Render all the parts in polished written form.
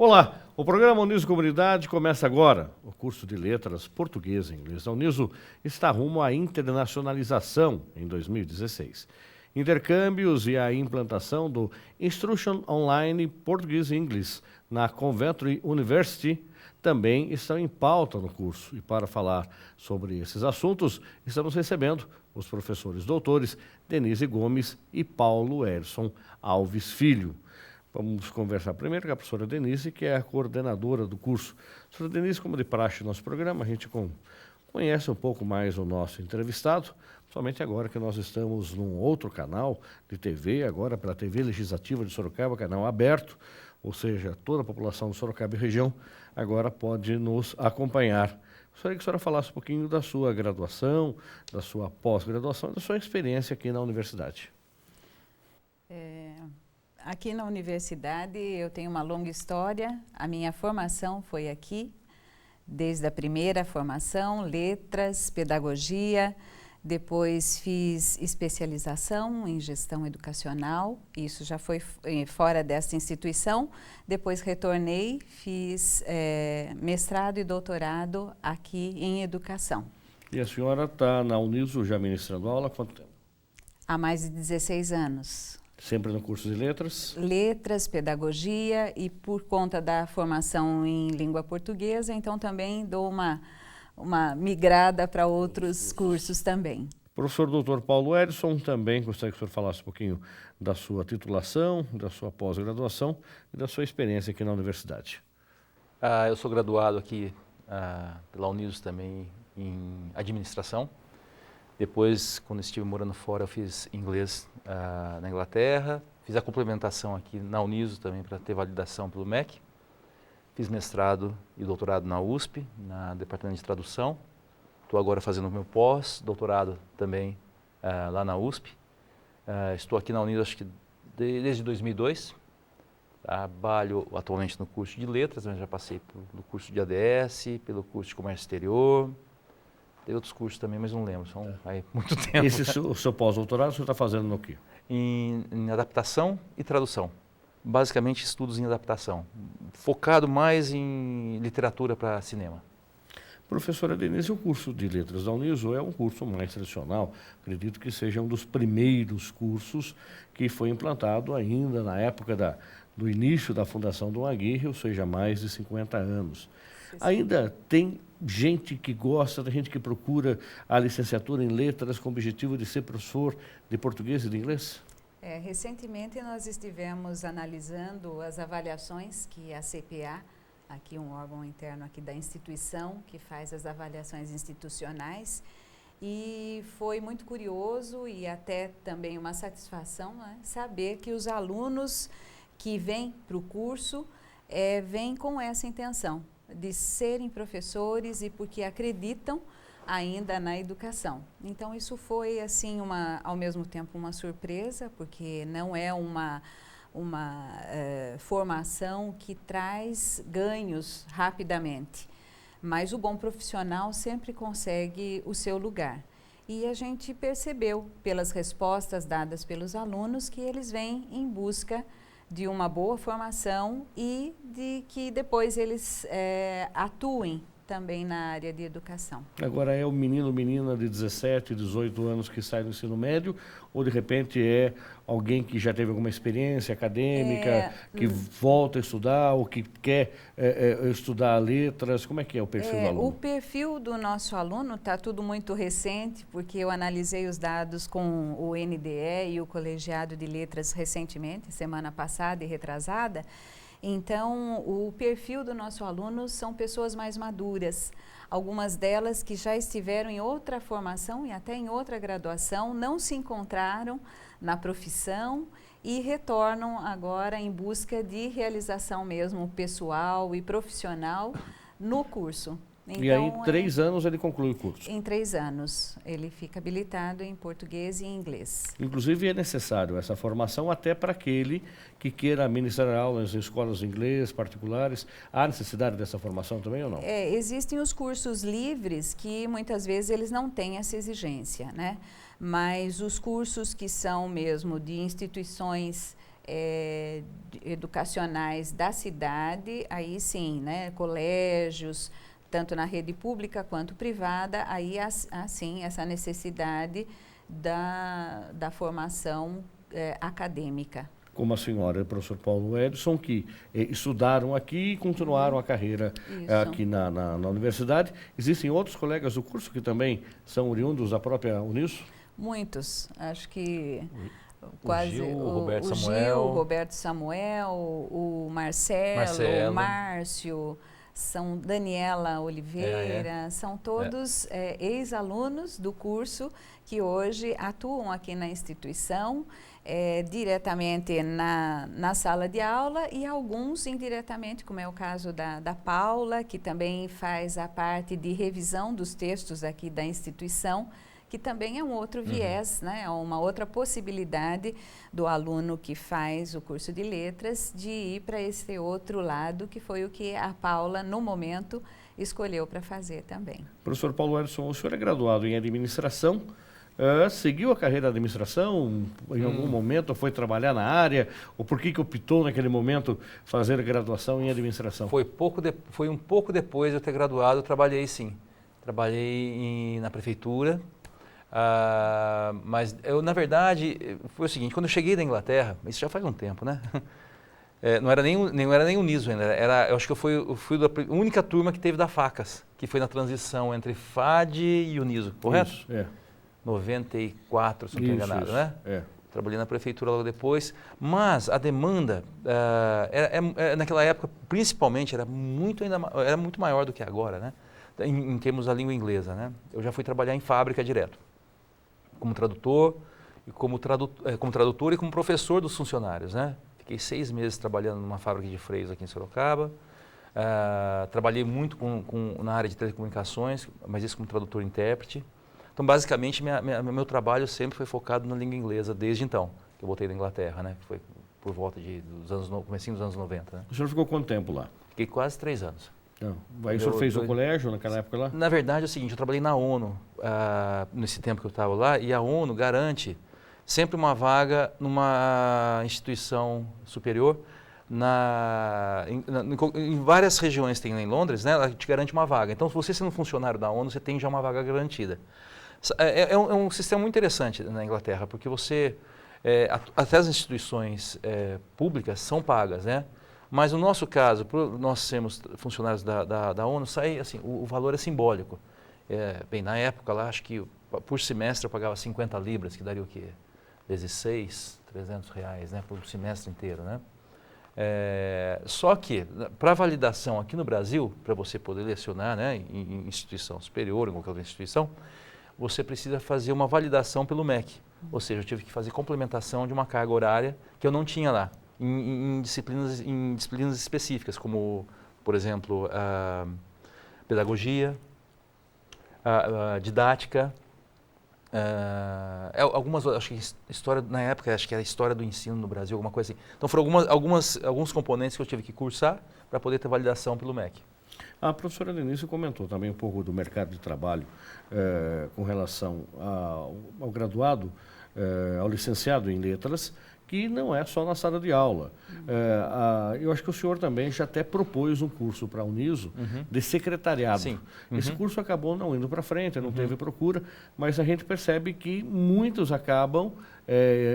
Olá, o programa Uniso Comunidade começa agora. O curso de Letras Português e Inglês da Uniso está rumo à internacionalização em 2016. Intercâmbios e a implantação do Instruction Online Português e Inglês na Coventry University também estão em pauta no curso. E para falar sobre esses assuntos, estamos recebendo os professores doutores Denise Gomes e Paulo Erson Alves Filho. Vamos conversar primeiro com a professora Denise, que é a coordenadora do curso. Professora Denise, como de praxe no nosso programa, a gente conhece um pouco mais o nosso entrevistado, somente agora que nós estamos num outro canal de TV, agora pela TV Legislativa de Sorocaba, canal aberto, ou seja, toda a população de Sorocaba e região agora pode nos acompanhar. Gostaria que a senhora falasse um pouquinho da sua graduação, da sua pós-graduação, da sua experiência aqui na universidade. Aqui na universidade eu tenho uma longa história, a minha formação foi aqui, desde a primeira formação, letras, pedagogia, depois fiz especialização em gestão educacional, isso já foi fora dessa instituição, depois retornei, fiz mestrado e doutorado aqui em educação. E a senhora está na Uniso já ministrando aula há quanto tempo? Há mais de 16 anos. Sempre no curso de letras? Letras, pedagogia e por conta da formação em língua portuguesa, então também dou uma migrada para outros cursos também. Professor doutor Paulo Erson, também gostaria que o senhor falasse um pouquinho da sua titulação, da sua pós-graduação e da sua experiência aqui na universidade. Eu sou graduado aqui pela Uniso também em administração. Depois, quando estive morando fora, eu fiz inglês na Inglaterra, fiz a complementação aqui na Uniso também para ter validação pelo MEC. Fiz mestrado e doutorado na USP, na Departamento de Tradução. Estou agora fazendo o meu pós-doutorado também lá na USP. Estou aqui na Uniso acho que desde 2002. Trabalho atualmente no curso de letras, mas já passei pelo curso de ADS, pelo curso de comércio exterior. Tem outros cursos também, mas não lembro, são aí muito tempo. O seu pós-doutorado, o senhor está fazendo no quê? Em adaptação e tradução. Basicamente, estudos em adaptação. Focado mais em literatura para cinema. Professora Denise, o curso de letras da Uniso é um curso mais tradicional. Acredito que seja um dos primeiros cursos que foi implantado ainda na época do início da fundação do Aguirre, ou seja, mais de 50 anos. Ainda tem gente que gosta, tem gente que procura a licenciatura em letras com o objetivo de ser professor de português e de inglês? Recentemente nós estivemos analisando as avaliações que a CPA, aqui um órgão interno aqui da instituição, que faz as avaliações institucionais, e foi muito curioso e até também uma satisfação, né, saber que os alunos que vêm para o curso vêm com essa intenção de serem professores e porque acreditam ainda na educação. Então isso foi assim ao mesmo tempo uma surpresa, porque não é uma formação que traz ganhos rapidamente, mas o bom profissional sempre consegue o seu lugar. E a gente percebeu pelas respostas dadas pelos alunos que eles vêm em busca de uma boa formação e de que depois eles atuem também na área de educação. Agora é o menino ou menina de 17, 18 anos que sai do ensino médio ou de repente é alguém que já teve alguma experiência acadêmica, que volta a estudar ou que quer estudar letras? Como é que é o perfil do aluno? O perfil do nosso aluno está tudo muito recente, porque eu analisei os dados com o NDE e o Colegiado de Letras recentemente, semana passada e retrasada. Então, o perfil do nosso aluno são pessoas mais maduras, algumas delas que já estiveram em outra formação e até em outra graduação, não se encontraram na profissão e retornam agora em busca de realização mesmo pessoal e profissional no curso. Então, e aí, em 3 anos, ele conclui o curso? Em 3 anos, ele fica habilitado em português e em inglês. Inclusive, é necessário essa formação até para aquele que queira ministrar aulas em escolas de inglês particulares. Há necessidade dessa formação também ou não? Existem os cursos livres que, muitas vezes, eles não têm essa exigência, né? Mas os cursos que são mesmo de instituições educacionais da cidade, aí sim, né, colégios, tanto na rede pública quanto privada, aí assim essa necessidade da formação acadêmica. Como a senhora e o professor Paulo Edson, que estudaram aqui e continuaram a carreira aqui na universidade. Existem outros colegas do curso que também são oriundos da própria Uniso? Muitos, acho que quase Gil, o Gil, o Roberto Samuel, o Marcelo, o Márcio, são Daniela Oliveira, são todos ex-alunos do curso que hoje atuam aqui na instituição, diretamente na sala de aula e alguns indiretamente, como é o caso da Paula, que também faz a parte de revisão dos textos aqui da instituição, que também é um outro viés, né? É uma outra possibilidade do aluno que faz o curso de letras de ir para esse outro lado, que foi o que a Paula, no momento, escolheu para fazer também. Professor Paulo Edson, o senhor é graduado em administração, seguiu a carreira de administração, em algum momento foi trabalhar na área, ou por que optou naquele momento fazer a graduação em administração? Foi um pouco depois de eu ter graduado, eu trabalhei sim. Trabalhei na prefeitura. Mas eu, na verdade, foi o seguinte, quando eu cheguei da Inglaterra, isso já faz um tempo, né? Não era nem o Uniso ainda, eu acho que eu fui da única turma que teve da Facas, que foi na transição entre FAD e Uniso, correto? Isso, 94, se não estou enganado, né? Trabalhei na prefeitura logo depois, mas a demanda, naquela época, principalmente, era muito maior do que agora, né? Em termos da língua inglesa, né? Eu já fui trabalhar em fábrica direto, como tradutor e como tradutor e como professor dos funcionários, né? Fiquei 6 meses trabalhando numa fábrica de freios aqui em Sorocaba. Trabalhei muito na área de telecomunicações, mas isso como tradutor e intérprete. Então, basicamente, meu trabalho sempre foi focado na língua inglesa desde então, que eu voltei da Inglaterra, né? Que foi por volta comecinho dos anos 90. Né? O senhor ficou quanto tempo lá? Fiquei quase 3 anos. Aí o senhor fez o colégio naquela época lá? Na verdade é o seguinte, eu trabalhei na ONU nesse tempo que eu estava lá, e a ONU garante sempre uma vaga numa instituição superior. Em várias regiões tem lá em Londres, né, ela te garante uma vaga. Então, se você sendo funcionário da ONU, você tem já uma vaga garantida. É um sistema muito interessante na Inglaterra, porque até as instituições públicas são pagas, né? Mas no nosso caso, por nós sermos funcionários da ONU, assim, o valor é simbólico. Bem, na época lá, acho que por semestre eu pagava 50 libras, que daria o quê? Vezes 6, R$300, né? Por semestre inteiro, né? Só que, para validação aqui no Brasil, para você poder lecionar, né, em instituição superior, em qualquer outra instituição, você precisa fazer uma validação pelo MEC. Ou seja, eu tive que fazer complementação de uma carga horária que eu não tinha lá. Em disciplinas específicas, como, por exemplo, pedagogia, didática, algumas, acho que história, na época, acho que era história do ensino no Brasil, alguma coisa assim. Então foram alguns componentes que eu tive que cursar para poder ter validação pelo MEC. A professora Denise comentou também um pouco do mercado de trabalho com relação ao graduado, ao licenciado em letras, que não é só na sala de aula. Eu acho que o senhor também já até propôs um curso para a Uniso de secretariado. Sim. Esse curso acabou não indo para frente, não teve procura, mas a gente percebe que muitos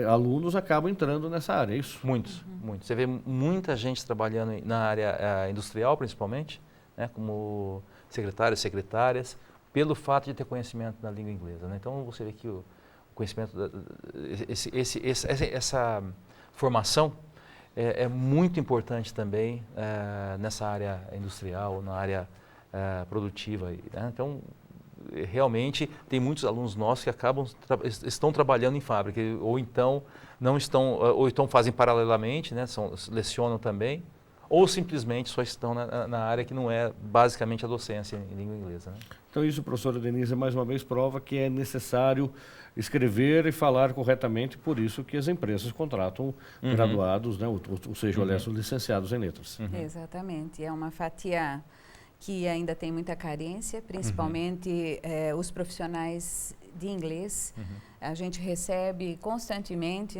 alunos acabam entrando nessa área, é isso? Muitos. Você vê muita gente trabalhando na área industrial, principalmente, né, como secretários, secretárias, pelo fato de ter conhecimento da língua inglesa. Né? Então, você vê que o conhecimento, essa formação é muito importante também nessa área industrial, na área produtiva. Né? Então, realmente, tem muitos alunos nossos que estão trabalhando em fábrica, ou então fazem paralelamente, né? Lecionam também, ou simplesmente só estão na área que não é basicamente a docência em língua inglesa. Né? Então isso, professora Denise, mais uma vez prova que é necessário escrever e falar corretamente, por isso que as empresas contratam graduados, né, ou seja, licenciados em letras. Exatamente, é uma fatia que ainda tem muita carência, principalmente os profissionais de inglês. A gente recebe constantemente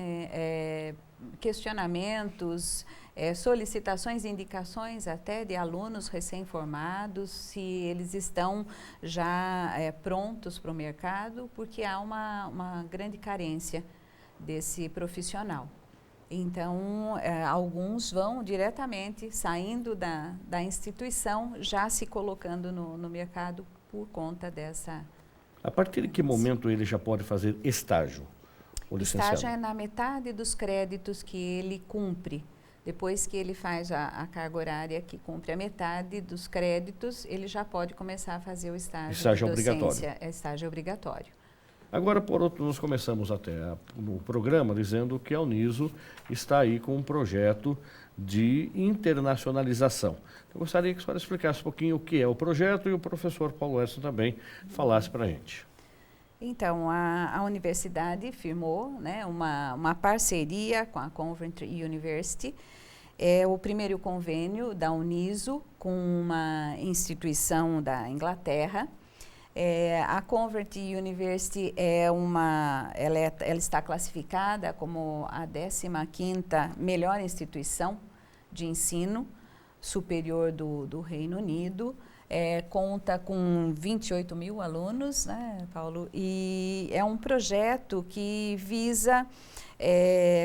questionamentos, solicitações e indicações até de alunos recém-formados, se eles estão já prontos para o mercado, porque há uma grande carência desse profissional. Então, alguns vão diretamente, saindo da instituição, já se colocando no mercado por conta dessa... A partir de que momento ele já pode fazer estágio? O licenciado? Estágio é na metade dos créditos que ele cumpre. Depois que ele faz a carga horária que cumpre a metade dos créditos, ele já pode começar a fazer o estágio de docência. Obrigatório. Estágio obrigatório. Agora, por outro, nós começamos até no programa dizendo que a Uniso está aí com um projeto de internacionalização. Eu gostaria que a senhora explicasse um pouquinho o que é o projeto e o professor Paulo Edson também falasse para a gente. Então, a universidade firmou, né, uma parceria com a Coventry University. É o primeiro convênio da Uniso com uma instituição da Inglaterra. A Coventry University ela está classificada como a 15ª melhor instituição de ensino superior do Reino Unido. Conta com 28 mil alunos, né, Paulo? E é um projeto que visa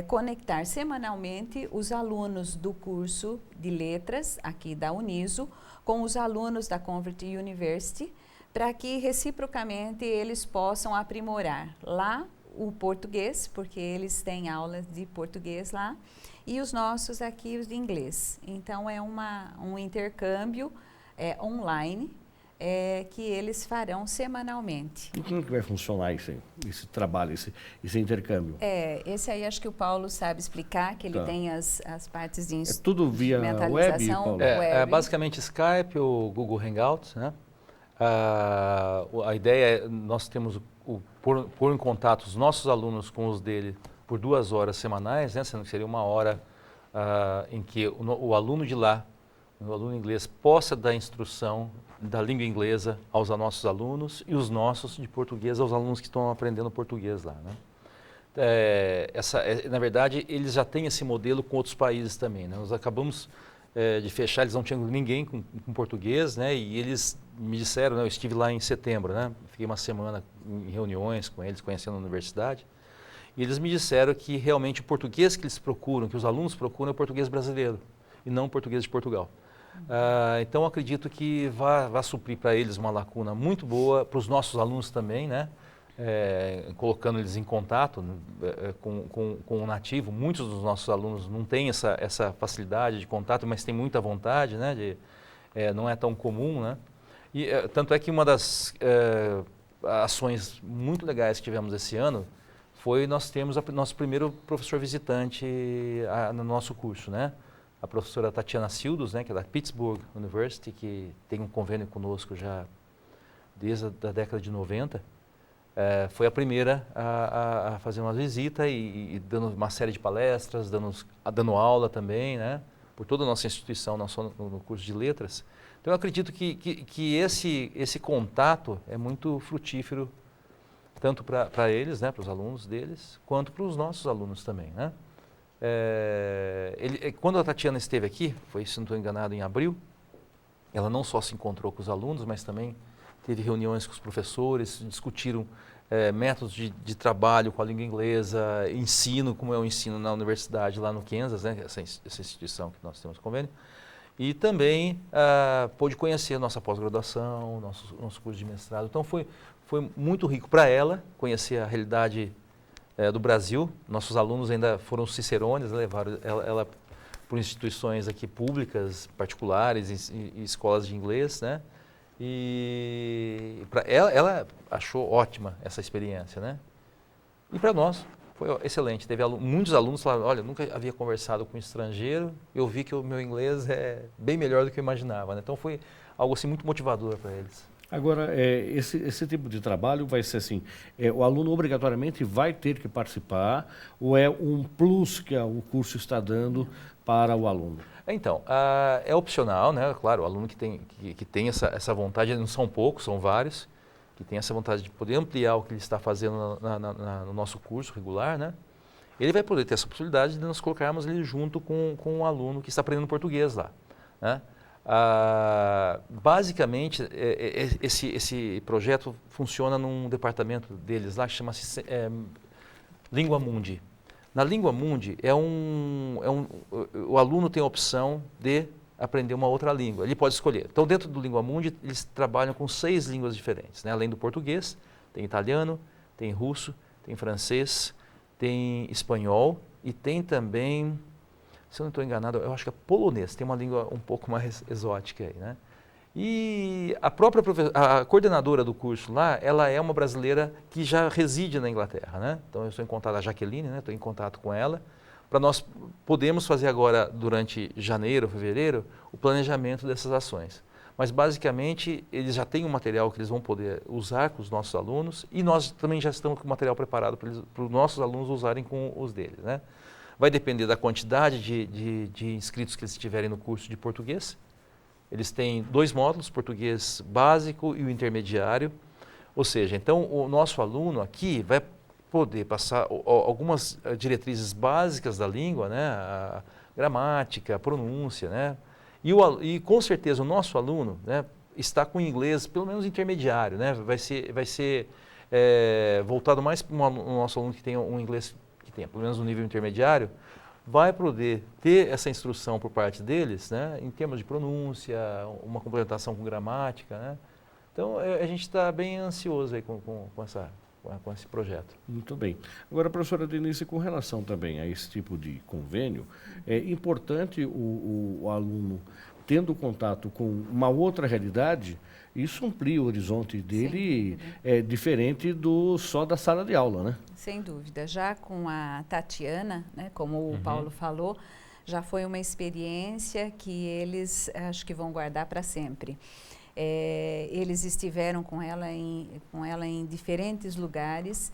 conectar semanalmente os alunos do curso de letras aqui da Uniso com os alunos da Coventry University, para que reciprocamente eles possam aprimorar lá o português, porque eles têm aulas de português lá, e os nossos aqui os de inglês. Então é um intercâmbio online que eles farão semanalmente. E como que vai funcionar esse trabalho, esse intercâmbio? Esse aí acho que o Paulo sabe explicar, que ele tem as partes de É tudo via web, Paulo? Basicamente Skype ou Google Hangouts, né? A ideia é nós temos pôr em contato os nossos alunos com os dele por 2 horas semanais, né? Sendo que seria 1 hora em que o aluno de lá, o aluno inglês, possa dar instrução da língua inglesa aos nossos alunos e os nossos de português aos alunos que estão aprendendo português lá, né? Na verdade, eles já têm esse modelo com outros países também, né? Nós acabamos de fechar, eles não tinham ninguém com português, né? E eles me disseram, né? Eu estive lá em setembro, né? Fiquei 1 semana em reuniões com eles, conhecendo a universidade, e eles me disseram que realmente o português que eles procuram, que os alunos procuram, é o português brasileiro e não o português de Portugal. Então, acredito que vai suprir para eles uma lacuna muito boa, para os nossos alunos também, né? Colocando eles em contato com o nativo. Muitos dos nossos alunos não têm essa facilidade de contato, mas têm muita vontade, né? Não é tão comum, né? E tanto é que uma das ações muito legais que tivemos esse ano foi nós temos nosso primeiro professor visitante no nosso curso, né? A professora Tatiana Sildos, né, que é da Pittsburgh University, que tem um convênio conosco já desde a década de 90, foi a primeira a fazer uma visita e dando uma série de palestras, dando aula também, né, por toda a nossa instituição, não só no curso de letras. Então, eu acredito que esse contato é muito frutífero, tanto para eles, né, para os alunos deles, quanto para os nossos alunos também, né? Quando a Tatiana esteve aqui, foi, se não estou enganado, em abril, ela não só se encontrou com os alunos, mas também teve reuniões com os professores, discutiram métodos de trabalho com a língua inglesa, ensino, como é o ensino na universidade lá no Kansas, né, essa instituição que nós temos convênio, e também pôde conhecer a nossa pós-graduação, nosso curso de mestrado. Então foi muito rico para ela conhecer a realidade do Brasil. Nossos alunos ainda foram cicerones, levaram ela por instituições aqui públicas, particulares e escolas de inglês, né? E ela achou ótima essa experiência, né? E para nós foi excelente. Teve muitos alunos que falaram, olha, eu nunca havia conversado com um estrangeiro, eu vi que o meu inglês é bem melhor do que eu imaginava, né? Então foi algo assim muito motivador para eles. Agora, esse tipo de trabalho vai ser assim, o aluno obrigatoriamente vai ter que participar ou é um plus que o curso está dando para o aluno? Então, é opcional, né? Claro, o aluno que tem essa vontade, não são poucos, são vários, que tem essa vontade de poder ampliar o que ele está fazendo no nosso curso regular, né? ele vai poder ter essa possibilidade de nós colocarmos ele junto com o aluno que está aprendendo português lá, né? Basicamente, esse projeto funciona num departamento deles lá que chama-se Língua Mundi. Na Língua Mundi, o aluno tem a opção de aprender uma outra língua, ele pode escolher. Então, dentro do Língua Mundi, eles trabalham com 6 línguas diferentes, né? Além do português, tem italiano, tem russo, tem francês, tem espanhol e tem também, se eu não estou enganado, eu acho que é polonês, tem uma língua um pouco mais exótica aí, né? E a coordenadora do curso lá, ela é uma brasileira que já reside na Inglaterra, né? Então eu estou em contato, a Jaqueline, né? Estou em contato com ela, para nós podermos fazer agora, durante janeiro, fevereiro, o planejamento dessas ações. Mas basicamente eles já têm um material que eles vão poder usar com os nossos alunos e nós também já estamos com o material preparado para os nossos alunos usarem com os deles, né? Vai depender da quantidade de inscritos que eles tiverem no curso de português. Eles têm 2 módulos, português básico e o intermediário. Ou seja, então o nosso aluno aqui vai poder passar algumas diretrizes básicas da língua, né? A gramática, a pronúncia, né? E com certeza o nosso aluno, né, está com inglês, pelo menos intermediário, né? Vai ser voltado mais para o nosso aluno que tem um inglês que tenha pelo menos um nível intermediário, vai poder ter essa instrução por parte deles, né, em termos de pronúncia, uma complementação com gramática, né? Então a gente está bem ansioso aí com esse projeto. Muito bem. Agora, professora Denise, com relação também a esse tipo de convênio, é importante o aluno, tendo contato com uma outra realidade, isso amplia o horizonte dele, diferente só da sala de aula, né? Sem dúvida. Já com a Tatiana, né, como o Paulo falou, já foi uma experiência que eles acho que vão guardar para sempre. Eles estiveram com ela em diferentes lugares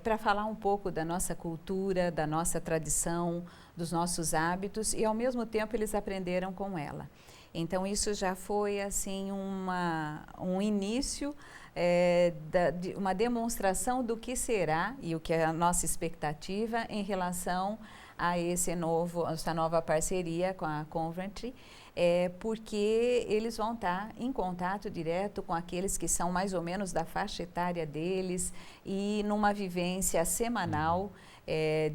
para falar um pouco da nossa cultura, da nossa tradição, dos nossos hábitos e, ao mesmo tempo, eles aprenderam com ela. Então, isso já foi assim um início, uma demonstração do que será e o que é a nossa expectativa em relação a essa nova parceria com a Coventry, porque eles vão estar em contato direto com aqueles que são mais ou menos da faixa etária deles e numa vivência semanal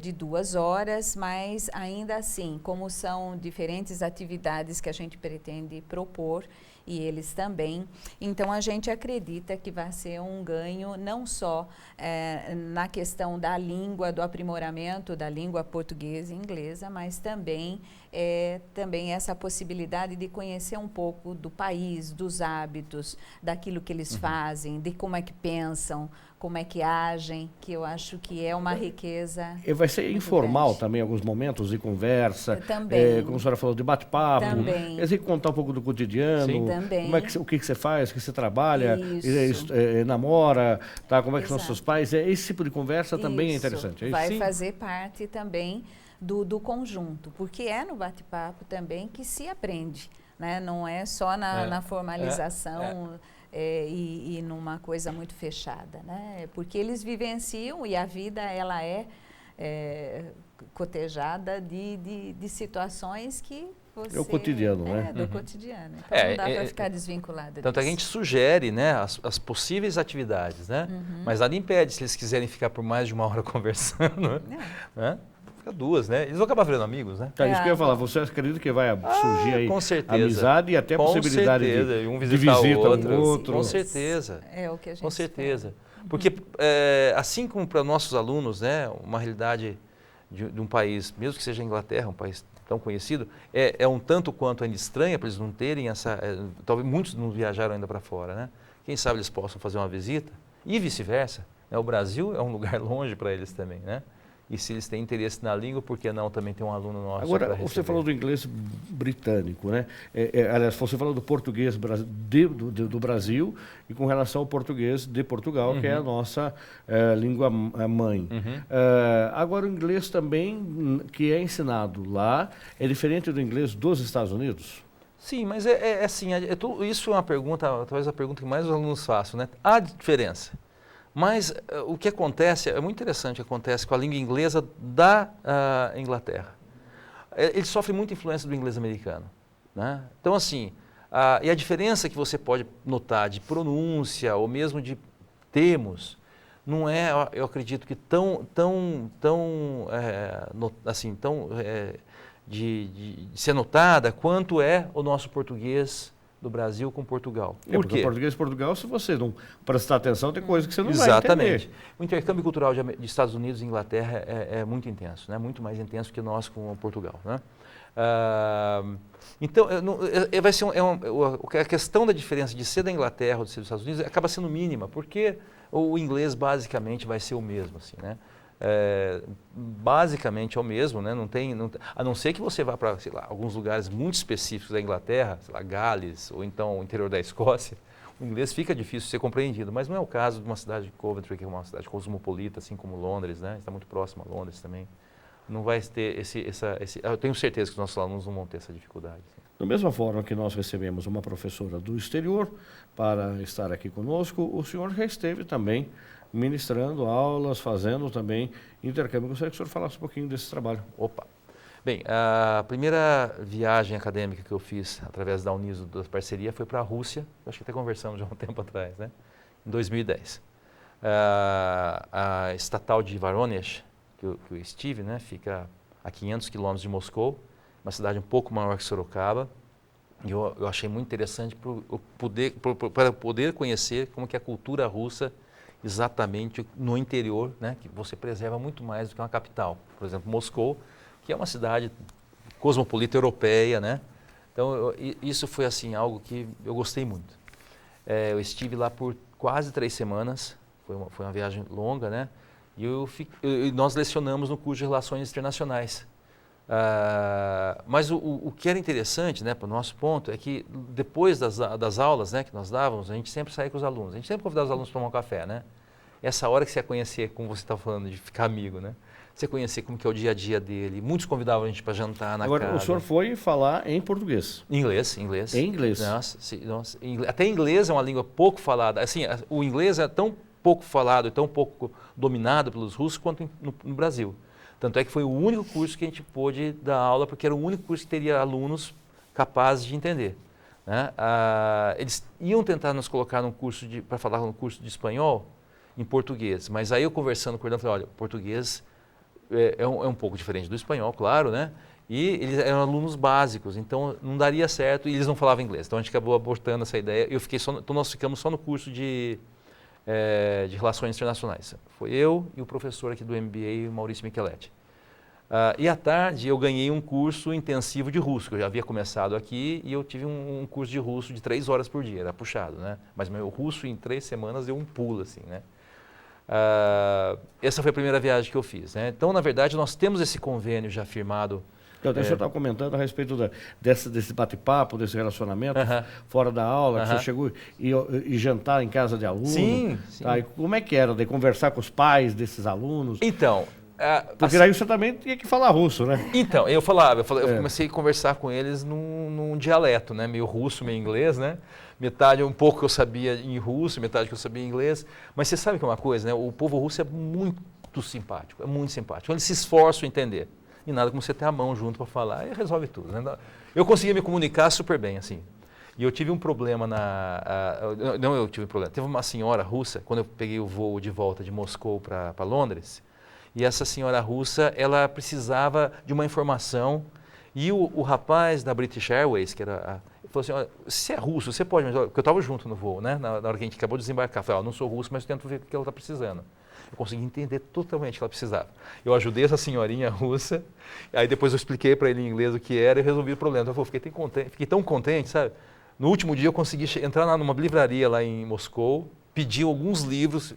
de 2 horas, mas ainda assim, como são diferentes atividades que a gente pretende propor, e eles também, então a gente acredita que vai ser um ganho não só na questão da língua, do aprimoramento da língua portuguesa e inglesa, mas também essa possibilidade de conhecer um pouco do país, dos hábitos, daquilo que eles fazem, de como é que pensam, como é que agem, que eu acho que é uma riqueza. E vai ser informal grande. Também, alguns momentos de conversa. Também. Como a senhora falou, de bate-papo. Também. Quer dizer, contar um pouco do cotidiano. Sim. Também. O que você faz, o que você trabalha, Isso. Namora, tá? Como é que Exato. são seus pais. Esse tipo de conversa também é interessante. Vai fazer parte também do conjunto, porque é no bate-papo também que se aprende, né? Não é só na formalização e numa coisa muito fechada, né? Porque eles vivenciam e a vida ela é cotejada de situações que você... É o cotidiano, né? Do cotidiano. Então não dá para ficar desvinculado Tanto disso. a gente sugere, né, as possíveis atividades, né? Mas nada impede, se eles quiserem ficar por mais de 1 hora conversando, né? Fica 2, né? Eles vão acabar virando amigos, né? Tá, isso que eu ia falar. Você acredita que vai surgir aí com certeza. amizade e até a possibilidade de um de visitar visita o outro? Com certeza. É o que a gente Com certeza. espera. Porque, assim como para nossos alunos, né, uma realidade de um país, mesmo que seja a Inglaterra, um país tão conhecido, é um tanto quanto ainda estranha para eles não terem essa... talvez muitos não viajaram ainda para fora, né? Quem sabe eles possam fazer uma visita e vice-versa. Né? O Brasil é um lugar longe para eles também, né? E se eles têm interesse na língua, por que não também ter um aluno nosso? Agora, você falou do inglês britânico, né? Aliás, você falou do português do Brasil e com relação ao português de Portugal, que é a nossa língua mãe. Agora, o inglês também, que é ensinado lá, é diferente do inglês dos Estados Unidos? Sim, mas assim, isso é uma pergunta, talvez a pergunta que mais os alunos façam, né? Há diferença. Mas o que acontece, é muito interessante o que acontece com a língua inglesa da Inglaterra. Ele sofre muita influência do inglês americano, né? Então, assim, e a diferença que você pode notar de pronúncia ou mesmo de termos, não é, eu acredito que de ser notada quanto é o nosso português do Brasil com Portugal. Por quê? Português de Portugal, se você não prestar atenção, tem coisa que você não Exatamente. vai entender. O intercâmbio cultural de Estados Unidos e Inglaterra é muito intenso, né? Muito mais intenso que o nosso com Portugal, né? Então, vai ser a questão da diferença de ser da Inglaterra ou de ser dos Estados Unidos acaba sendo mínima, porque o inglês basicamente vai ser o mesmo, assim, né? Basicamente é o mesmo, né? A não ser que você vá para, sei lá, alguns lugares muito específicos da Inglaterra, sei lá, Gales ou então o interior da Escócia, o inglês fica difícil de ser compreendido, mas não é o caso de uma cidade de Coventry, que é uma cidade cosmopolita, assim como Londres, né? Está muito próximo a Londres também. Não vai ter eu tenho certeza que os nossos alunos não vão ter essa dificuldade. Assim. Da mesma forma que nós recebemos uma professora do exterior para estar aqui conosco, o senhor já esteve também ministrando aulas, fazendo também intercâmbio. Gostaria que o senhor falasse um pouquinho desse trabalho. Opa! Bem, a primeira viagem acadêmica que eu fiz através da Uniso, da parceria, foi para a Rússia. Acho que até conversamos já há um tempo atrás, né? Em 2010. A estatal de Voronezh, que eu estive, né, fica a 500 quilômetros de Moscou, uma cidade um pouco maior que Sorocaba. E eu achei muito interessante para poder conhecer como que é a cultura russa exatamente no interior, né, que você preserva muito mais do que uma capital. Por exemplo, Moscou, que é uma cidade cosmopolita europeia, né? Então, isso foi assim algo que eu gostei muito. Eu estive lá por quase 3 semanas, foi uma viagem longa, né? E nós lecionamos no curso de Relações Internacionais. Mas o que era interessante, né, para o nosso ponto, é que depois das aulas, né, que nós dávamos, a gente sempre saía com os alunos. A gente sempre convidava os alunos para tomar um café, né? Essa hora que você ia conhecer, como você está falando, de ficar amigo, né? Você conhecer como que é o dia a dia dele. Muitos convidavam a gente para jantar na casa. Agora, o senhor foi falar em português? Inglês. Em inglês? Nossa, até inglês é uma língua pouco falada. Assim, o inglês é tão pouco falado e tão pouco dominado pelos russos quanto no Brasil. Tanto é que foi o único curso que a gente pôde dar aula, porque era o único curso que teria alunos capazes de entender, né? Eles iam tentar nos colocar para falar no curso de espanhol em português, mas aí eu conversando com ele, eu falei, olha, o português é um pouco diferente do espanhol, claro, né? E eles eram alunos básicos, então não daria certo e eles não falavam inglês. Então a gente acabou abortando essa ideia. Então nós ficamos só no curso de Relações Internacionais. Foi eu e o professor aqui do MBA, o Maurício Micheletti. E à tarde eu ganhei um curso intensivo de russo, que eu já havia começado aqui, e eu tive um curso de russo de 3 horas por dia, era puxado, né? Mas meu russo em 3 semanas deu um pulo, assim, né? Essa foi a primeira viagem que eu fiz, né? Então, na verdade, nós temos esse convênio já firmado. O senhor estava comentando a respeito desse bate-papo, desse relacionamento, fora da aula, que você chegou e jantar em casa de alunos. Sim. Tá? E como é que era de conversar com os pais desses alunos? Então... porque daí você também tinha que falar russo, né? Então, eu comecei a conversar com eles num dialeto, né? Meio russo, meio inglês, né? Metade um pouco que eu sabia em russo, metade que eu sabia em inglês. Mas você sabe que é uma coisa, né? O povo russo é muito simpático, Eles se esforçam em entender. E nada como você ter a mão junto para falar, e resolve tudo, né? Eu conseguia me comunicar super bem, assim. E eu tive um problema Teve uma senhora russa, quando eu peguei o voo de volta de Moscou para Londres, e essa senhora russa, ela precisava de uma informação, e o rapaz da British Airways, ele falou assim, olha, se é russo, você pode... Porque eu estava junto no voo, né? Na hora que a gente acabou de desembarcar. Eu falei, não sou russo, mas eu tento ver o que ela está precisando. Eu consegui entender totalmente o que ela precisava. Eu ajudei essa senhorinha russa, aí depois eu expliquei para ele em inglês o que era e resolvi o problema. Então eu fiquei tão contente, sabe? No último dia eu consegui entrar numa livraria lá em Moscou, pedi alguns livros,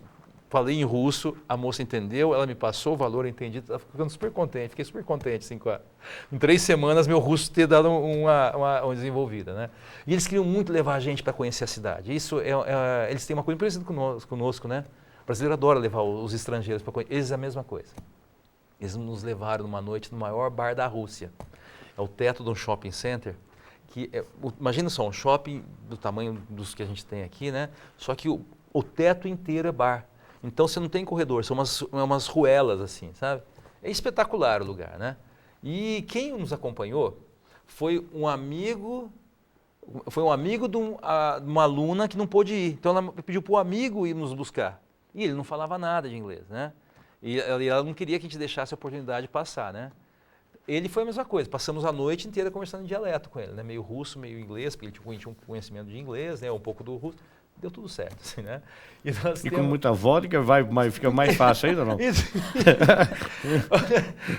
falei em russo, a moça entendeu, ela me passou o valor, eu entendi, estava ficando super contente, fiquei super contente. Assim, em 3 semanas, meu russo ter dado uma desenvolvida, né? E eles queriam muito levar a gente para conhecer a cidade. Eles têm uma coisa parecida conosco, né? O brasileiro adora levar os estrangeiros para conhecer. Eles é a mesma coisa. Eles nos levaram numa noite no maior bar da Rússia. É o teto de um shopping center. Imagina só, um shopping do tamanho dos que a gente tem aqui, né? Só que o teto inteiro é bar. Então você não tem corredor, são umas ruelas assim, sabe? É espetacular o lugar, né? E quem nos acompanhou foi um amigo de uma aluna que não pôde ir. Então ela pediu para o amigo ir nos buscar. E ele não falava nada de inglês, né? E ela não queria que a gente deixasse a oportunidade passar, né? Ele foi a mesma coisa, passamos a noite inteira conversando em dialeto com ele, né? Meio russo, meio inglês, porque ele tinha um conhecimento de inglês, né? Um pouco do russo. Deu tudo certo, assim, né? E com muita vodka fica mais fácil ainda, não?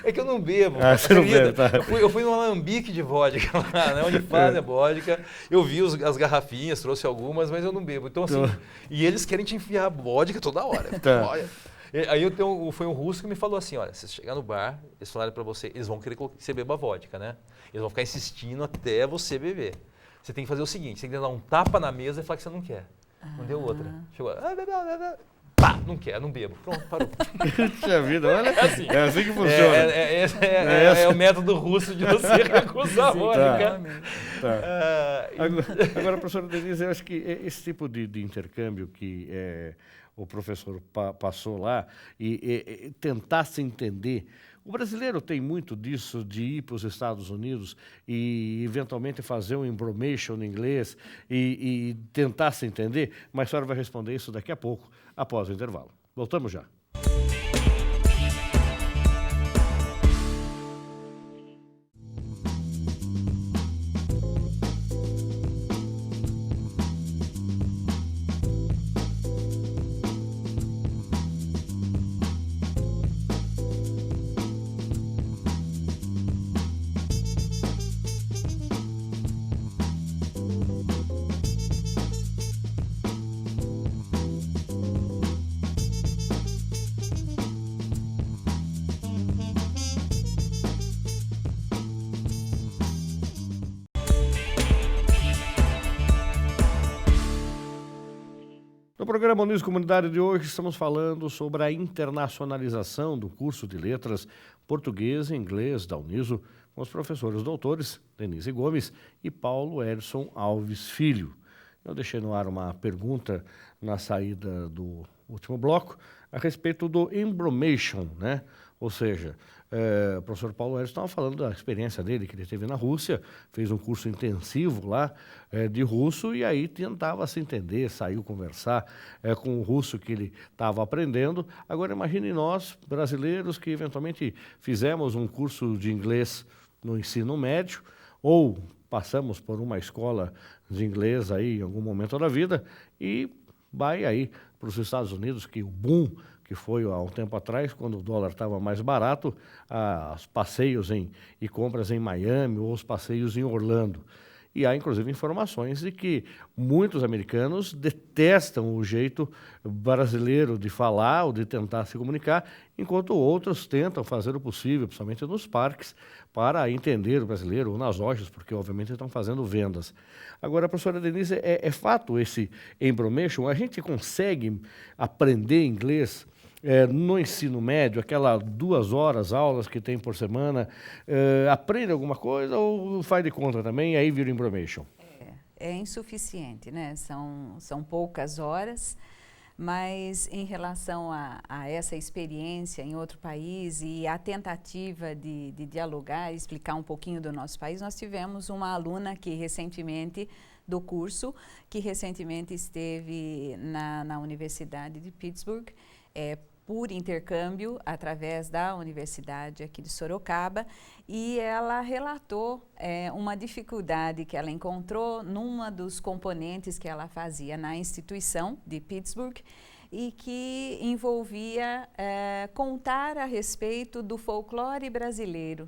É que eu não bebo. Você não bebe, tá. Eu fui num alambique de vodka lá, né? Onde fazem a vodka. Eu vi as garrafinhas, trouxe algumas, mas eu não bebo. Então, assim, e eles querem te enfiar vodka toda hora. Tá. Olha. Aí foi um russo que me falou assim, olha, se você chegar no bar, eles falaram para você, eles vão querer que você beba vodka, né? Eles vão ficar insistindo até você beber. Você tem que fazer o seguinte, você tem que dar um tapa na mesa e falar que você não quer. Não deu outra. Chegou, pá, não quer, não bebo. Pronto, parou. Puxa vida, olha. É assim que funciona. É o método russo de você recusar a vodka. Agora, professora Denise, eu acho que esse tipo de intercâmbio que o professor passou lá e tentar se entender. O brasileiro tem muito disso, de ir para os Estados Unidos e eventualmente fazer um embromation em inglês e tentar se entender, mas a senhora vai responder isso daqui a pouco, após o intervalo. Voltamos já. No programa Uniso Comunidade de hoje, estamos falando sobre a internacionalização do curso de letras português e inglês da Uniso com os professores doutores Denise Gomes e Paulo Edson Alves Filho. Eu deixei no ar uma pergunta na saída do último bloco a respeito do embromation, né? Ou seja, o professor Paulo Edson estava falando da experiência dele, que ele teve na Rússia, fez um curso intensivo lá de russo e aí tentava se entender, saiu conversar com o russo que ele estava aprendendo. Agora imagine nós, brasileiros, que eventualmente fizemos um curso de inglês no ensino médio ou passamos por uma escola de inglês aí em algum momento da vida e vai aí para os Estados Unidos, que o boom que foi há um tempo atrás, quando o dólar estava mais barato, os passeios e compras em Miami ou os passeios em Orlando. E há, inclusive, informações de que muitos americanos detestam o jeito brasileiro de falar ou de tentar se comunicar, enquanto outros tentam fazer o possível, principalmente nos parques, para entender o brasileiro ou nas lojas, porque, obviamente, estão fazendo vendas. Agora, professora Denise, é fato esse embromation? A gente consegue aprender inglês no ensino médio, aquelas 2 horas, aulas que tem por semana, aprende alguma coisa ou faz de conta também e aí vira embromation? É insuficiente, né? São poucas horas, mas em relação a essa experiência em outro país e a tentativa de dialogar, explicar um pouquinho do nosso país, nós tivemos uma aluna que recentemente, do curso, que recentemente esteve na Universidade de Pittsburgh, por intercâmbio através da Universidade aqui de Sorocaba, e ela relatou uma dificuldade que ela encontrou numa dos componentes que ela fazia na instituição de Pittsburgh e que envolvia contar a respeito do folclore brasileiro.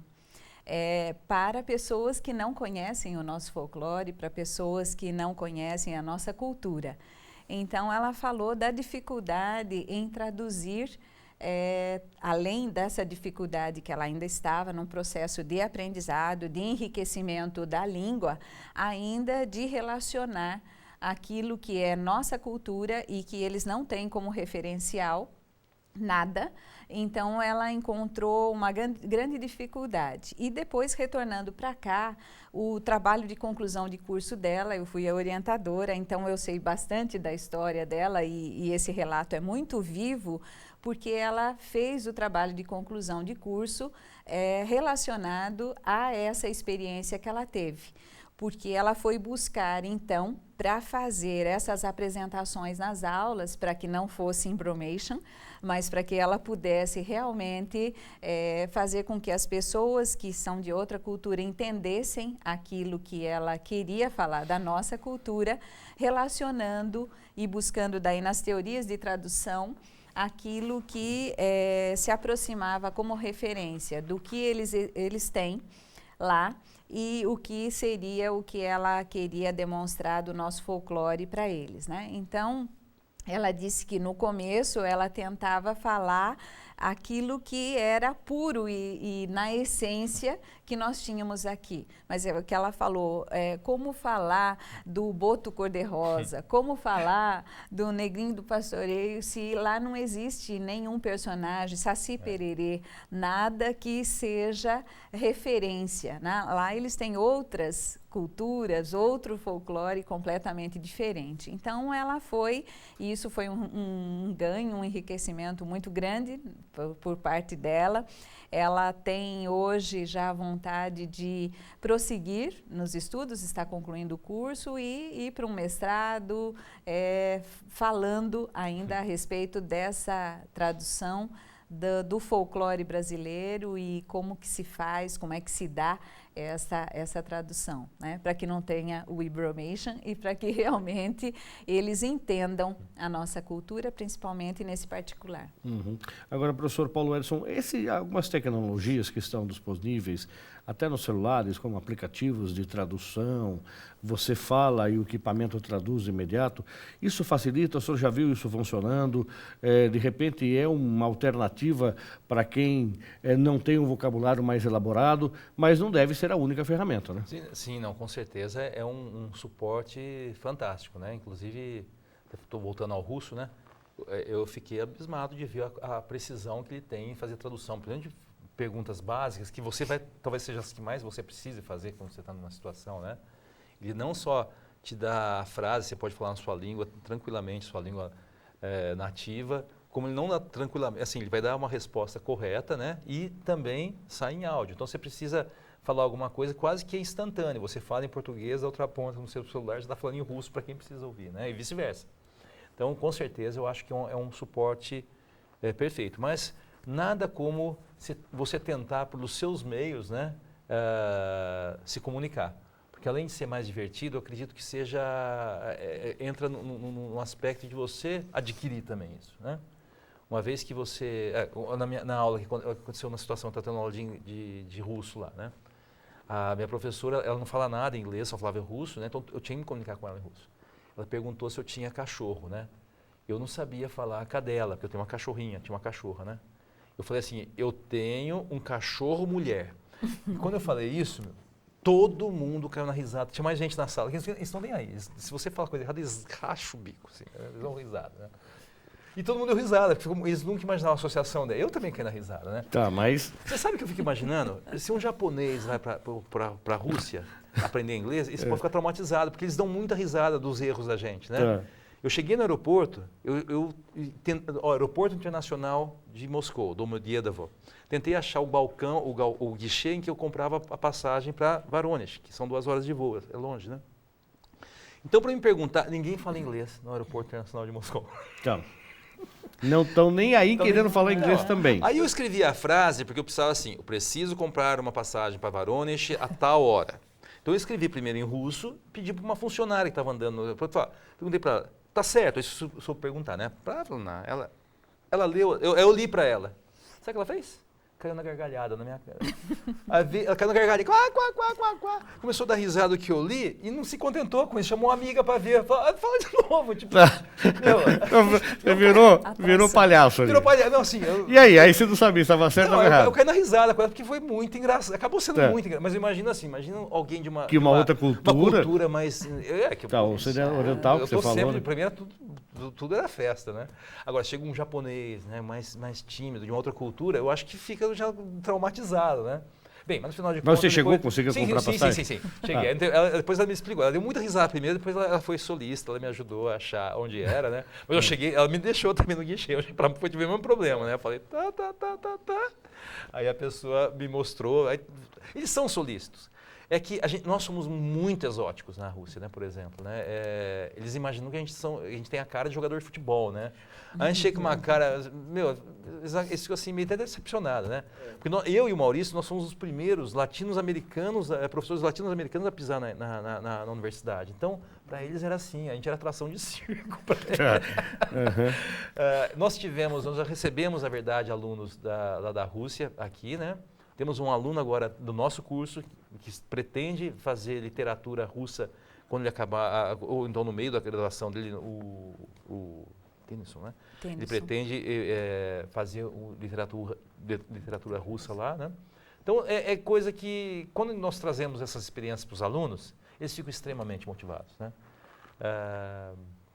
Para pessoas que não conhecem o nosso folclore, para pessoas que não conhecem a nossa cultura. Então, ela falou da dificuldade em traduzir, além dessa dificuldade que ela ainda estava num processo de aprendizado, de enriquecimento da língua, ainda de relacionar aquilo que é nossa cultura e que eles não têm como referencial nada. Então, ela encontrou uma grande dificuldade. E depois, retornando para cá, o trabalho de conclusão de curso dela, eu fui a orientadora, então eu sei bastante da história dela e esse relato é muito vivo, porque ela fez o trabalho de conclusão de curso relacionado a essa experiência que ela teve. Porque ela foi buscar, então, para fazer essas apresentações nas aulas, para que não fosse embromation, mas para que ela pudesse realmente fazer com que as pessoas que são de outra cultura entendessem aquilo que ela queria falar da nossa cultura, relacionando e buscando daí nas teorias de tradução aquilo que se aproximava como referência do que eles têm lá, e o que seria o que ela queria demonstrar do nosso folclore para eles, né? Então, ela disse que no começo ela tentava falar aquilo que era puro e na essência que nós tínhamos aqui. Mas o que ela falou, como falar do boto cor-de-rosa, como falar do negrinho do pastoreio, se lá não existe nenhum personagem, Saci Pererê, nada que seja referência, né? Lá eles têm outras culturas, outro folclore completamente diferente. Então, ela foi, e isso foi um ganho, um enriquecimento muito grande por parte dela. Ela tem hoje já a vontade de prosseguir nos estudos, está concluindo o curso e ir para um mestrado, falando ainda a respeito dessa tradução do folclore brasileiro e como que se faz, como é que se dá essa tradução, né? Para que não tenha o embromation e para que realmente eles entendam a nossa cultura, principalmente nesse particular. Uhum. Agora, professor Paulo Edson, algumas tecnologias que estão disponíveis, até nos celulares, como aplicativos de tradução, você fala e o equipamento traduz de imediato, isso facilita? O senhor já viu isso funcionando? De repente é uma alternativa para quem não tem um vocabulário mais elaborado, mas não deve ser a única ferramenta, né? Sim, não, com certeza é um suporte fantástico, né? Inclusive, estou voltando ao russo, né? Eu fiquei abismado de ver a precisão que ele tem em fazer tradução, principalmente de perguntas básicas que você talvez seja as que mais você precise fazer quando você está numa situação, né? Ele não só te dá a frase, você pode falar na sua língua tranquilamente, sua língua nativa, como ele não dá tranquilamente, assim, ele vai dar uma resposta correta, né? E também sai em áudio. Então você precisa falar alguma coisa quase que é instantâneo. Você fala em português, a outra ponta no seu celular já está falando em russo para quem precisa ouvir, né? E vice-versa. Então, com certeza, eu acho que é um suporte perfeito. Mas nada como você tentar, pelos seus meios, né, se comunicar. Porque além de ser mais divertido, eu acredito que entra num aspecto de você adquirir também isso, né? Uma vez que você... na aula que aconteceu uma situação, eu estava tendo aula de russo lá, né? A minha professora, ela não fala nada em inglês, só falava em russo, né? Então eu tinha que me comunicar com ela em russo. Ela perguntou se eu tinha cachorro, né? Eu não sabia falar cadela, porque eu tenho uma cachorrinha, tinha uma cachorra, né? Eu falei assim, eu tenho um cachorro mulher. E quando eu falei isso, todo mundo caiu na risada. Tinha mais gente na sala, eles não nem aí. Se você fala coisa errada, eles racham o bico, assim, eles dão risada, né? E todo mundo deu risada, porque eles nunca imaginavam a associação dela. Eu também caí na risada, né? Tá, mas... Você sabe o que eu fico imaginando? Se um japonês vai para a Rússia aprender inglês, eles podem ficar traumatizados, porque eles dão muita risada dos erros da gente, né? Tá. Eu cheguei no aeroporto, Aeroporto Internacional de Moscou, Domodedovo. Tentei achar o balcão, o guichê em que eu comprava a passagem para Voronezh, que são 2 horas de voo, é longe, né? Então, para me perguntar, ninguém fala inglês no Aeroporto Internacional de Moscou. Calma. Não estão nem aí querendo falar inglês também. Aí eu escrevi a frase, porque eu precisava assim, eu preciso comprar uma passagem para Voronezh a tal hora. Então eu escrevi primeiro em russo, pedi para uma funcionária que estava andando, perguntei para ela, tá certo, isso se eu perguntar, né? Ela leu, eu li para ela. Sabe o que ela fez? Caiu na gargalhada na minha cara. Ela caiu na gargalhada, quá. Começou a dar risada do que eu li e não se contentou com isso, chamou uma amiga para ver. Fala de novo, tipo... Virou palhaço ali. Virou palhaço, não, assim... E aí você não sabia se estava certo ou errado? Eu caí na risada com ela, porque foi muito engraçado. Acabou sendo muito engraçado. Mas imagina assim, alguém de uma outra cultura. Uma cultura mais... Tá, o oriental que você falou. Para mim era tudo tudo era festa, né? Agora, chega um japonês, né, mais tímido, de uma outra cultura, eu acho que fica já traumatizado, né? Bem, mas no final de contas... Mas você chegou, conseguiu comprar passagem? Sim. Cheguei. Depois ela me explicou. Ela deu muita risada primeiro, depois ela foi solista, ela me ajudou a achar onde era, né? Mas eu cheguei, ela me deixou também no guichê. Pra mim foi o mesmo problema, né? Eu falei, tá. Aí a pessoa me mostrou. Eles são solícitos. É que nós somos muito exóticos na Rússia, né, por exemplo, né? Eles imaginam que a gente tem a cara de jogador de futebol, né? A gente chega com uma cara, eles ficam assim meio até decepcionados, né? Porque eu e o Maurício, nós somos os primeiros latinos-americanos, professores latinos-americanos a pisar na universidade. Então, para eles era assim, a gente era atração de circo. Nós já recebemos, na verdade, alunos da Rússia aqui, né? Temos um aluno agora do nosso curso que pretende fazer literatura russa quando ele acabar, ou então no meio da graduação dele, o Tennyson, né? Tennyson. Ele pretende fazer literatura russa lá, né? Então, é coisa que, quando nós trazemos essas experiências para os alunos, eles ficam extremamente motivados, né?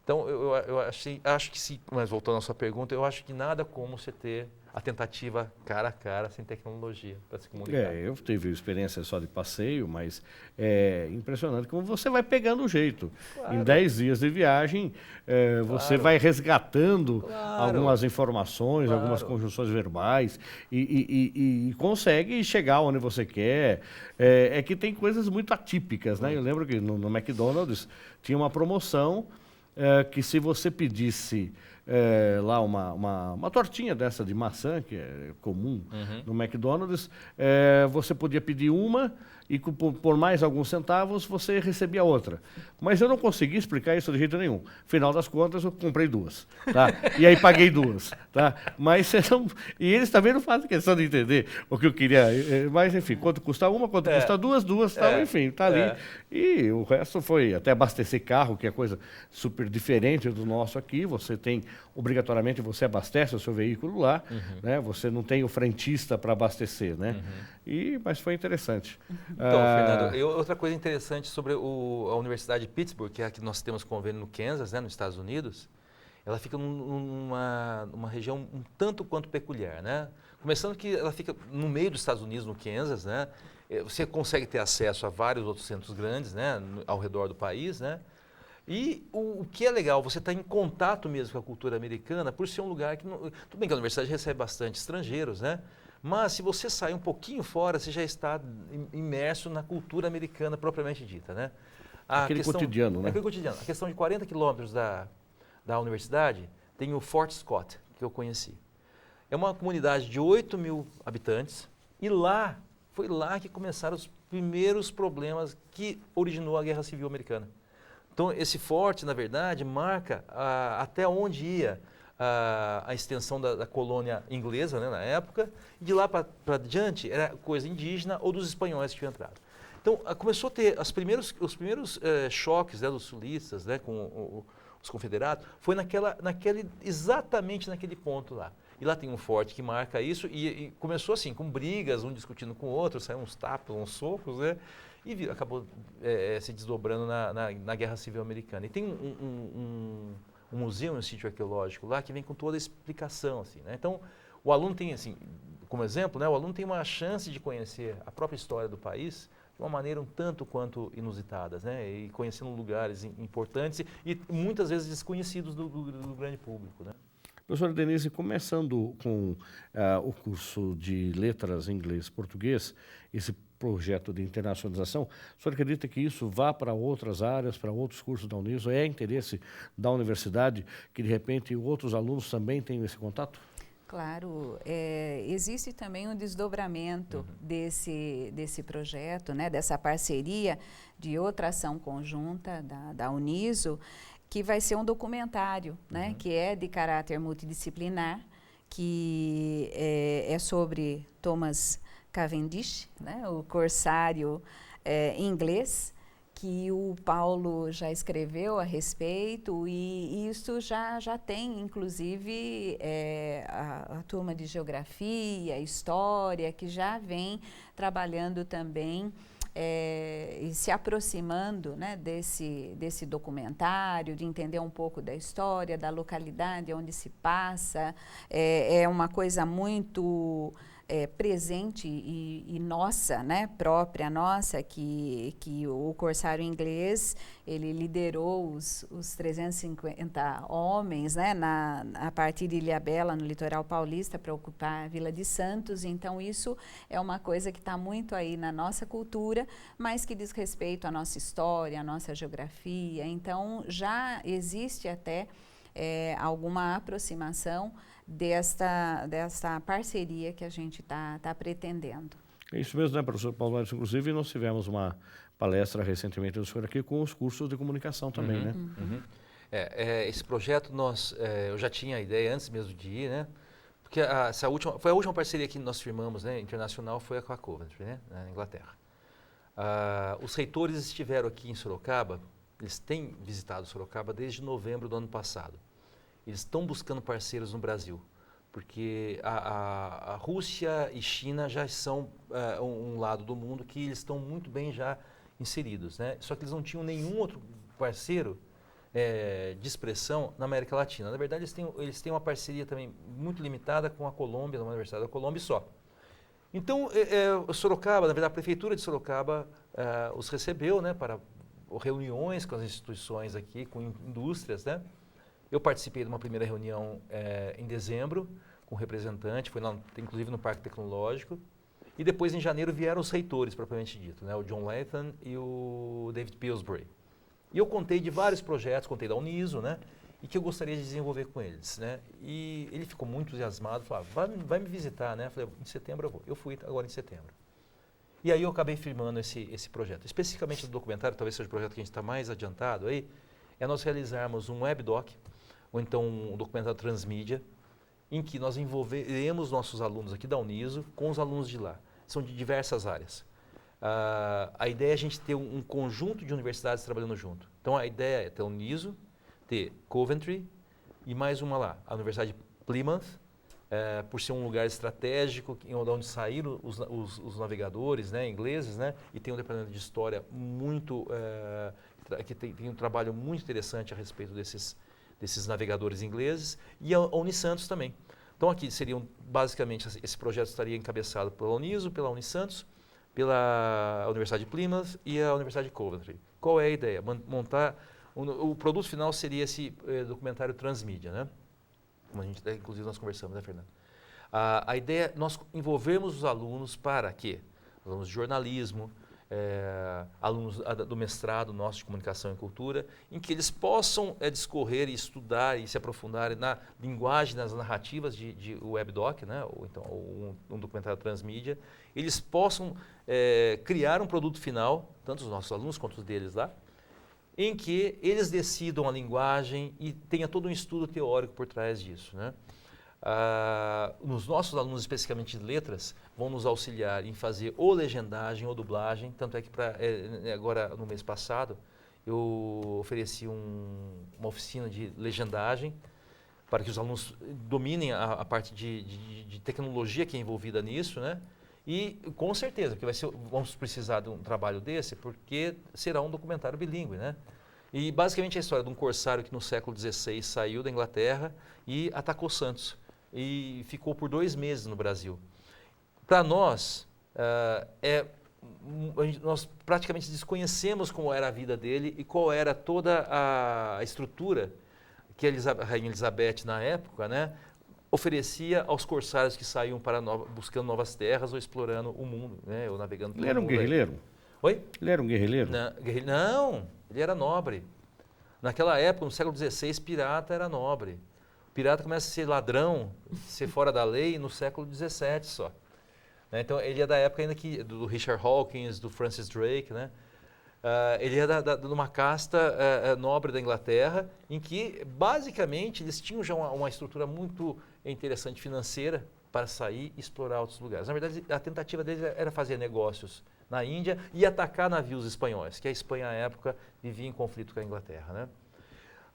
Então, eu acho que sim, mas voltando à sua pergunta, eu acho que nada como você ter a tentativa cara a cara, sem tecnologia, para se comunicar. Eu tive experiência só de passeio, mas é impressionante como você vai pegando o jeito. Claro. Em 10 dias de viagem, você vai resgatando algumas informações, algumas conjunções verbais e consegue chegar onde você quer. É que tem coisas muito atípicas, né? Eu lembro que no McDonald's tinha uma promoção que se você pedisse lá uma tortinha dessa de maçã, que é comum no McDonald's, você podia pedir uma e por mais alguns centavos você recebia outra. Mas eu não consegui explicar isso de jeito nenhum. Final das contas, eu comprei 2, tá? E aí paguei 2, tá? Mas e eles também não fazem questão de entender o que eu queria. Mas, enfim, quanto custa uma, quanto custa duas, tal, enfim, tá ali. E o resto foi até abastecer carro, que é coisa super diferente do nosso aqui. Você tem, obrigatoriamente, você abastece o seu veículo lá, né? Você não tem o frentista para abastecer, né? Mas foi interessante. Então, Fernando, outra coisa interessante sobre a Universidade de Pittsburgh, que é a que nós temos convênio no Kansas, né, nos Estados Unidos, ela fica numa região um tanto quanto peculiar, né? Começando que ela fica no meio dos Estados Unidos, no Kansas, né? Você consegue ter acesso a vários outros centros grandes, né, ao redor do país, né? E o que é legal, você está em contato mesmo com a cultura americana, por ser um lugar que... Tudo bem que a universidade recebe bastante estrangeiros, né? Mas se você sair um pouquinho fora, você já está imerso na cultura americana propriamente dita, né? Aquele cotidiano, né? Aquele cotidiano. A questão de 40 quilômetros da universidade tem o Fort Scott, que eu conheci. É uma comunidade de 8 mil habitantes e foi lá que começaram os primeiros problemas que originou a Guerra Civil Americana. Então, esse forte, na verdade, marca até onde ia a extensão da colônia inglesa, né, na época, e de lá para diante era coisa indígena ou dos espanhóis que tinham entrado. Então, começou a ter os primeiros choques, né, dos sulistas, né, com os confederados, foi exatamente naquele ponto lá. E lá tem um forte que marca isso, e começou assim, com brigas, um discutindo com o outro, saíram uns tapas, uns socos, né? E acabou se desdobrando na Guerra Civil Americana. E tem um museu, um sítio arqueológico lá, que vem com toda a explicação, assim, né? Então, o aluno tem, assim, como exemplo, né, o aluno tem uma chance de conhecer a própria história do país de uma maneira um tanto quanto inusitada, né? E conhecendo lugares importantes e muitas vezes desconhecidos do grande público, né? Professora Denise, começando com o curso de Letras Inglês-Português, esse projeto de internacionalização, o senhor acredita que isso vá para outras áreas, para outros cursos da Uniso? É interesse da universidade que, de repente, outros alunos também tenham esse contato? Claro, existe também um desdobramento desse projeto, né, dessa parceria de outra ação conjunta da Uniso, que vai ser um documentário, né, que é de caráter multidisciplinar, que é sobre Thomas Cavendish, né, o corsário inglês, que o Paulo já escreveu a respeito, e isso já tem, inclusive, a turma de Geografia, História, que já vem trabalhando também e se aproximando, né, desse documentário, de entender um pouco da história, da localidade onde se passa. É uma coisa muito presente e nossa, né, própria nossa, que o Corsário Inglês, ele liderou os 350 homens, né, a partir de Ilhabela, no litoral paulista, para ocupar a Vila de Santos. Então, isso é uma coisa que está muito aí na nossa cultura, mas que diz respeito à nossa história, à nossa geografia. Então, já existe até alguma aproximação desta parceria que a gente está pretendendo. É isso mesmo, né, professor Paulo? Inclusive, nós tivemos uma palestra recentemente do senhor aqui com os cursos de comunicação também, né? Esse projeto, eu já tinha a ideia antes mesmo de ir, né? Porque foi a última parceria que nós firmamos, né, internacional, foi com a Coventry, né, na Inglaterra. Os reitores estiveram aqui em Sorocaba, eles têm visitado Sorocaba desde novembro do ano passado. Eles estão buscando parceiros no Brasil, porque a Rússia e China já são um lado do mundo que eles estão muito bem já inseridos, né? Só que eles não tinham nenhum outro parceiro de expressão na América Latina. Na verdade, eles têm uma parceria também muito limitada com a Colômbia, na Universidade da Colômbia só. Então, Sorocaba, na verdade, a Prefeitura de Sorocaba os recebeu, né, para reuniões com as instituições aqui, com indústrias, né? Eu participei de uma primeira reunião em dezembro, com um representante, foi lá, inclusive no Parque Tecnológico, e depois em janeiro vieram os reitores, propriamente dito, né, o John Latham e o David Pillsbury. E eu contei de vários projetos, contei da Uniso, né, e que eu gostaria de desenvolver com eles, né, e ele ficou muito entusiasmado, falou, vai me visitar, né, eu falei, em setembro eu vou. Eu fui agora em setembro. E aí eu acabei firmando esse projeto. Especificamente do documentário, talvez seja o projeto que a gente está mais adiantado aí, é nós realizarmos um webdoc, ou então um documentário transmídia, em que nós envolveremos nossos alunos aqui da Uniso com os alunos de lá. São de diversas áreas. A ideia é a gente ter um conjunto de universidades trabalhando junto. Então a ideia é ter a Uniso, ter Coventry e mais uma lá, a Universidade de Plymouth, por ser um lugar estratégico, onde saíram os navegadores, né, ingleses, né, e tem um departamento de história muito, que tem um trabalho muito interessante a respeito desses navegadores ingleses, e a Unisantos também. Então aqui seriam, basicamente, esse projeto estaria encabeçado pela Uniso, pela Unisantos, pela Universidade de Plymouth e a Universidade de Coventry. Qual é a ideia? Montar, o produto final seria esse documentário transmídia, né? Como a gente, inclusive, nós conversamos, né, Fernando? A ideia é nós envolvermos os alunos para quê? Alunos de jornalismo, alunos do mestrado nosso de comunicação e cultura, em que eles possam discorrer e estudar e se aprofundarem na linguagem, nas narrativas de webdoc, né, ou então um documentário transmídia, eles possam criar um produto final, tanto os nossos alunos quanto os deles lá, em que eles decidam a linguagem e tenha todo um estudo teórico por trás disso, né? Os nossos alunos, especificamente de letras, vão nos auxiliar em fazer ou legendagem ou dublagem, tanto é que agora, no mês passado, eu ofereci uma oficina de legendagem para que os alunos dominem a parte de tecnologia que é envolvida nisso, né? E com certeza, porque vamos precisar de um trabalho desse, porque será um documentário bilíngue, né? E basicamente é a história de um corsário que no século XVI saiu da Inglaterra e atacou Santos. E ficou por 2 meses no Brasil. Para nós, nós praticamente desconhecemos como era a vida dele e qual era toda a estrutura que a Rainha Elizabeth, na época, né, oferecia aos corsários que saíam buscando novas terras ou explorando o mundo, né, ou navegando pelo mundo. Ele era um guerrilheiro? Oi? Ele era um guerrilheiro? Não, ele era nobre. Naquela época, no século XVI, pirata era nobre. Pirata começa a ser ladrão, ser fora da lei no século XVII só. Né? Então, ele é da época ainda do Richard Hawkins, do Francis Drake, né? Ele é de uma casta nobre da Inglaterra, em que, basicamente, eles tinham já uma estrutura muito interessante financeira para sair e explorar outros lugares. Na verdade, a tentativa deles era fazer negócios na Índia e atacar navios espanhóis, que a Espanha, à época, vivia em conflito com a Inglaterra, né?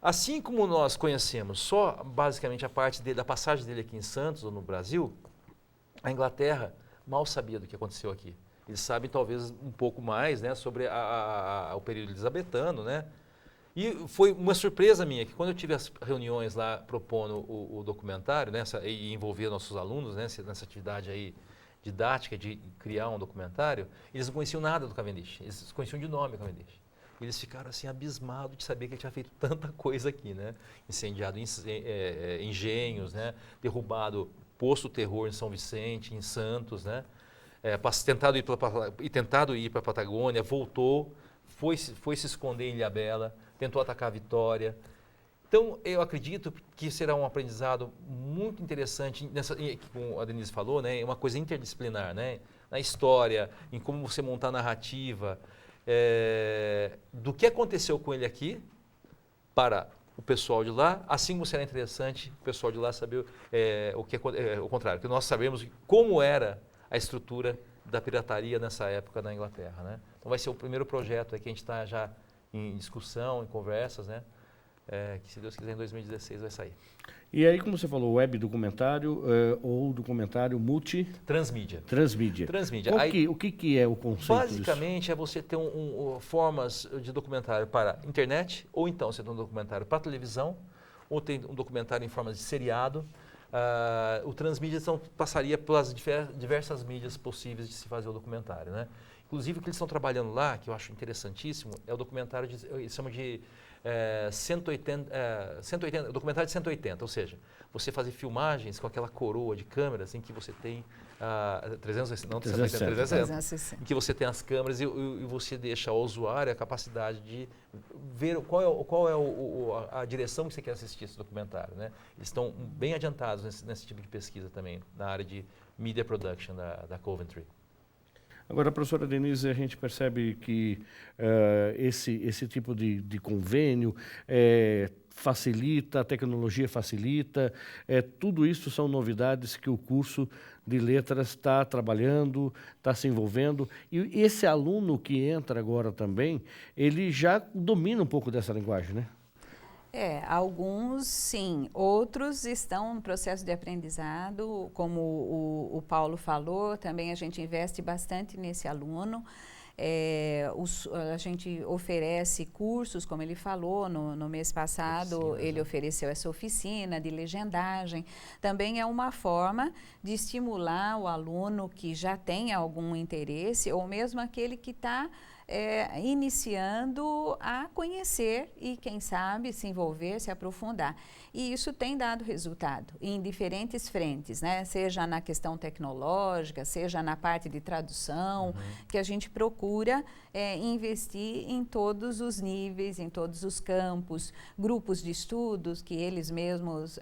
Assim como nós conhecemos só, basicamente, a parte da passagem dele aqui em Santos, ou no Brasil, a Inglaterra mal sabia do que aconteceu aqui. eles sabem talvez um pouco mais, né, sobre o período elisabetano, né? E foi uma surpresa minha, que quando eu tive as reuniões lá propondo o documentário, né, e envolver nossos alunos, né, nessa atividade aí didática de criar um documentário, eles não conheciam nada do Cavendish, eles conheciam de nome o Cavendish. Eles ficaram assim abismados de saber que ele tinha feito tanta coisa aqui, né? Incendiado engenhos, né? Derrubado posto terror em São Vicente, em Santos, né? Tentado ir para a Patagônia, voltou, foi se esconder em Ilhabela, tentou atacar a Vitória. Então, eu acredito que será um aprendizado muito interessante, como a Denise falou, né? Uma coisa interdisciplinar, né? Na história, em como você montar narrativa, do que aconteceu com ele aqui para o pessoal de lá, assim como será interessante o pessoal de lá saber o contrário, que nós sabemos como era a estrutura da pirataria nessa época na Inglaterra, né? Então vai ser o primeiro projeto que a gente está já em discussão, em conversas, né? Que se Deus quiser em 2016 vai sair. E aí, como você falou, web documentário ou documentário Transmídia. Transmídia. O que é o conceito basicamente disso? É você ter formas de documentário para internet, ou então você tem um documentário para televisão, ou tem um documentário em forma de seriado. O transmídia passaria pelas diversas mídias possíveis de se fazer o documentário, né? Inclusive, o que eles estão trabalhando lá, que eu acho interessantíssimo, é o documentário, eles chamam de 180, documentário de 180, ou seja, você fazer filmagens com aquela coroa de câmeras em que você tem 360, em que você tem as câmeras e você deixa ao usuário a capacidade de ver qual é a direção que você quer assistir esse documentário, né? Eles estão bem adiantados nesse tipo de pesquisa também, na área de media production da Coventry. Agora, professora Denise, a gente percebe que esse tipo de convênio facilita, a tecnologia facilita, tudo isso são novidades que o curso de letras está trabalhando, está se envolvendo, e esse aluno que entra agora também, ele já domina um pouco dessa linguagem, né? Alguns sim, outros estão no processo de aprendizado, como o Paulo falou, também a gente investe bastante nesse aluno. A gente oferece cursos, como ele falou, no mês passado ele ofereceu essa oficina de legendagem. Também é uma forma de estimular o aluno que já tem algum interesse, ou mesmo aquele que está iniciando a conhecer e, quem sabe, se envolver, se aprofundar. E isso tem dado resultado em diferentes frentes, né? Seja na questão tecnológica, seja na parte de tradução, que a gente procura investir em todos os níveis, em todos os campos, grupos de estudos que eles mesmos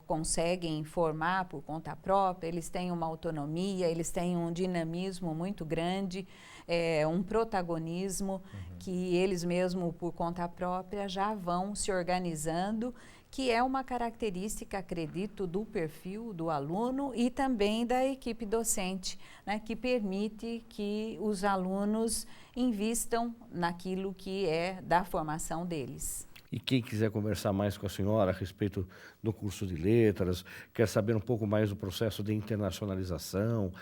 conseguem formar por conta própria, eles têm uma autonomia, eles têm um dinamismo muito grande, um protagonismo que eles mesmos, por conta própria, já vão se organizando, que é uma característica, acredito, do perfil do aluno e também da equipe docente, né, que permite que os alunos invistam naquilo que é da formação deles. E quem quiser conversar mais com a senhora a respeito do curso de letras, quer saber um pouco mais do processo de internacionalização,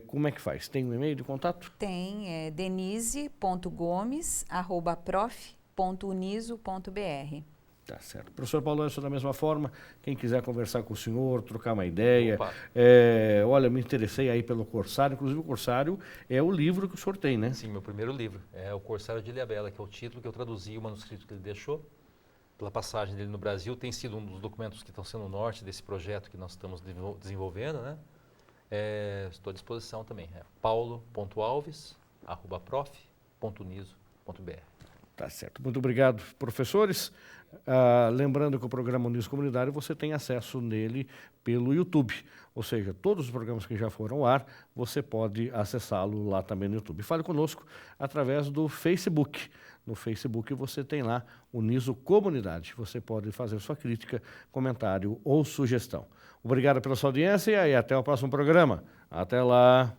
como é que faz? Tem um e-mail de contato? Tem, denise.gomes@prof.uniso.br. Tá certo. Professor Paulo, da mesma forma, quem quiser conversar com o senhor, trocar uma ideia, olha, me interessei aí pelo Corsário, inclusive o Corsário é o livro que o senhor tem, né? Sim, meu primeiro livro, é o Corsário de Ilhabela, que é o título que eu traduzi, o manuscrito que ele deixou, pela passagem dele no Brasil, tem sido um dos documentos que estão sendo o norte desse projeto que nós estamos desenvolvendo, né? Estou à disposição também, paulo.alves@prof.uniso.br. Tá certo. Muito obrigado, professores. Lembrando que o programa Uniso Comunitário você tem acesso nele pelo YouTube, ou seja, todos os programas que já foram ao ar, você pode acessá-lo lá também no YouTube. Fale conosco através do Facebook. No Facebook você tem lá Uniso Comunidade. Você pode fazer sua crítica, comentário ou sugestão. Obrigado pela sua audiência e até o próximo programa. Até lá!